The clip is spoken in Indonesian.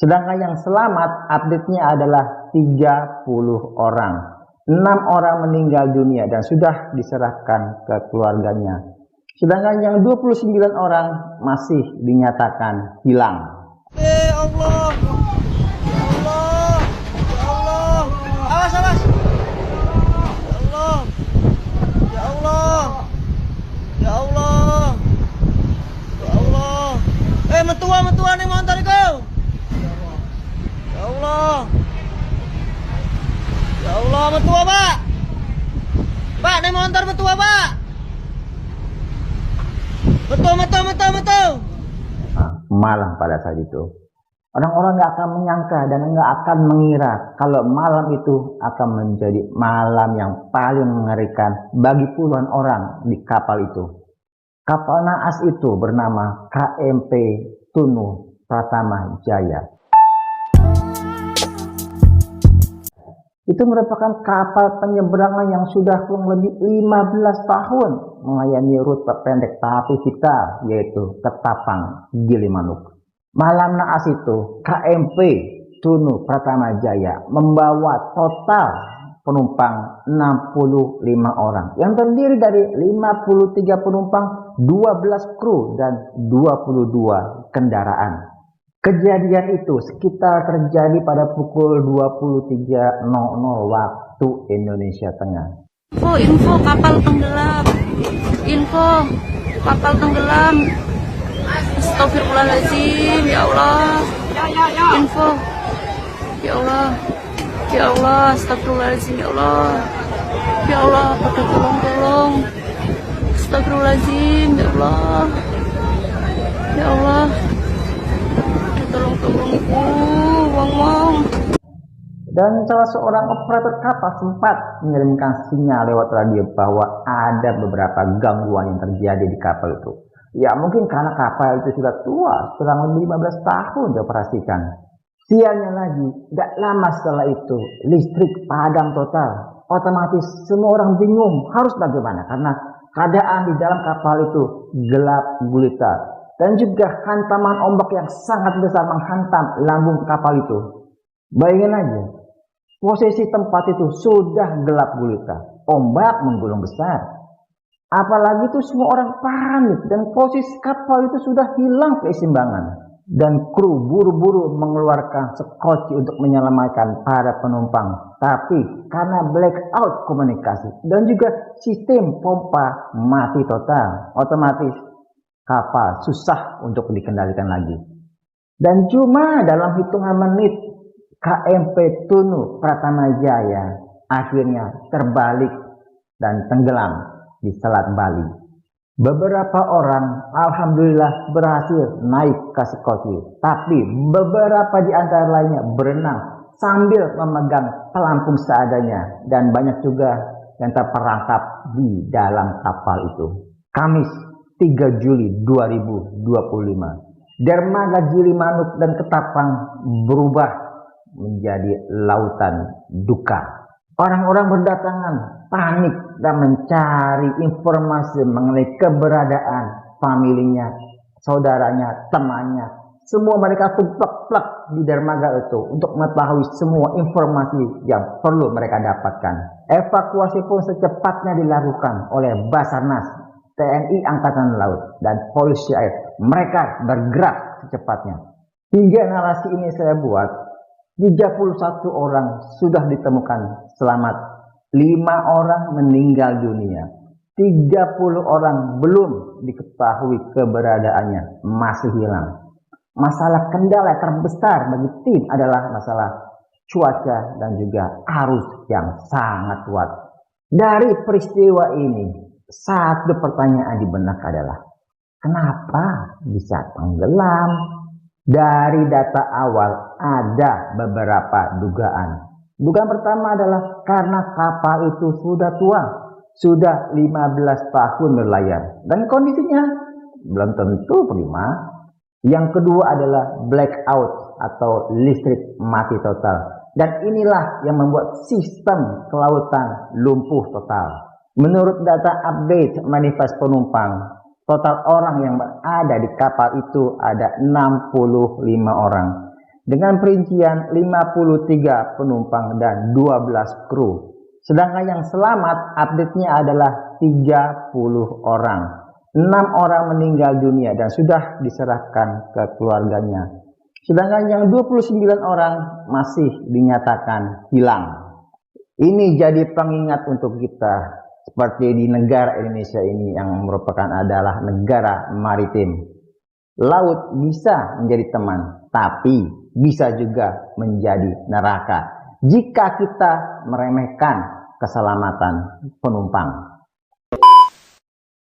Sedangkan yang selamat update-nya adalah 30 orang. 6 orang meninggal dunia dan sudah diserahkan ke keluarganya. Sedangkan yang 29 orang masih dinyatakan hilang. Allah, ya Allah, ya Allah, awas awas, ya Allah, ya Allah, ya Allah, ya Allah, metua nih motor kau, ya Allah, ya Allah, metua pak nih motor metua pak, betul. Malam pada saat itu. Orang-orang nggak akan menyangka dan nggak akan mengira kalau malam itu akan menjadi malam yang paling mengerikan bagi puluhan orang di kapal itu. Kapal naas itu bernama KMP Tunu Pratama Jaya. Itu merupakan kapal penyeberangan yang sudah kurang lebih 15 tahun melayani rute pendek tapi vital, yaitu Ketapang Gilimanuk. Malam naas itu KMP Tunu Pratama Jaya membawa total penumpang 65 orang yang terdiri dari 53 penumpang, 12 kru dan 22 kendaraan. Kejadian itu sekitar terjadi pada pukul 23.00 waktu Indonesia Tengah. Info kapal tenggelam. Info kapal tenggelam. Astagfirullahaladzim, ya Allah. Info. Ya Allah. Ya Allah, astagfirullahaladzim, ya Allah. Ya Allah, tolong. Astagfirullahaladzim, ya Allah. Ya Allah. Tolong Wong. Dan salah seorang operator kapal sempat mengirimkan sinyal lewat radio bahwa ada beberapa gangguan yang terjadi di kapal itu. Ya mungkin karena kapal itu sudah tua, kurang lebih 15 tahun dioperasikan. Sialnya lagi, tidak lama setelah itu listrik padam total. Otomatis semua orang bingung harus bagaimana karena keadaan di dalam kapal itu gelap gulita. Dan juga hantaman ombak yang sangat besar menghantam lambung kapal itu. Bayangin aja, posisi tempat itu sudah gelap gulita, ombak menggulung besar. Apalagi itu semua orang panik dan posisi kapal itu sudah hilang keseimbangan. Dan kru buru-buru mengeluarkan sekoci untuk menyelamatkan para penumpang. Tapi karena blackout komunikasi dan juga sistem pompa mati total, otomatis kapal susah untuk dikendalikan lagi. Dan cuma dalam hitungan menit KMP Tunu Pratama Jaya akhirnya terbalik dan tenggelam di Selat Bali. Beberapa orang alhamdulillah berhasil naik ke sekoci, tapi beberapa di antara lainnya berenang sambil memegang pelampung seadanya dan banyak juga yang terperangkap di dalam kapal itu. Kamis 3 Juli 2025, dermaga Gilimanuk dan Ketapang berubah menjadi lautan duka. Orang-orang berdatangan panik dan mencari informasi mengenai keberadaan familinya, saudaranya, temannya. Semua mereka plek-plek di dermaga itu untuk mengetahui semua informasi yang perlu mereka dapatkan. Evakuasi pun secepatnya dilakukan oleh Basarnas, TNI Angkatan Laut, dan Polisi Air. Mereka bergerak secepatnya. Hingga narasi ini saya buat, 31 orang sudah ditemukan selamat, 5 orang meninggal dunia, 30 orang belum diketahui keberadaannya, masih hilang. Masalah kendala terbesar bagi tim adalah masalah cuaca dan juga arus yang sangat kuat. Dari peristiwa ini, satu pertanyaan di benak adalah, kenapa bisa tenggelam? Dari data awal ada beberapa dugaan. Dugaan pertama adalah karena kapal itu sudah tua, sudah 15 tahun berlayar, dan kondisinya belum tentu prima. Yang kedua adalah blackout atau listrik mati total. Dan inilah yang membuat sistem kelautan lumpuh total. Menurut data update manifest penumpang, total orang yang berada di kapal itu ada 65 orang. dengan perincian 53 penumpang dan 12 kru. Sedangkan yang selamat update-nya adalah 30 orang. 6 orang meninggal dunia dan sudah diserahkan ke keluarganya. Sedangkan yang 29 orang masih dinyatakan hilang. Ini jadi pengingat untuk kita, seperti di negara Indonesia ini yang merupakan adalah negara maritim. Laut bisa menjadi teman, tapi bisa juga menjadi neraka jika kita meremehkan keselamatan penumpang.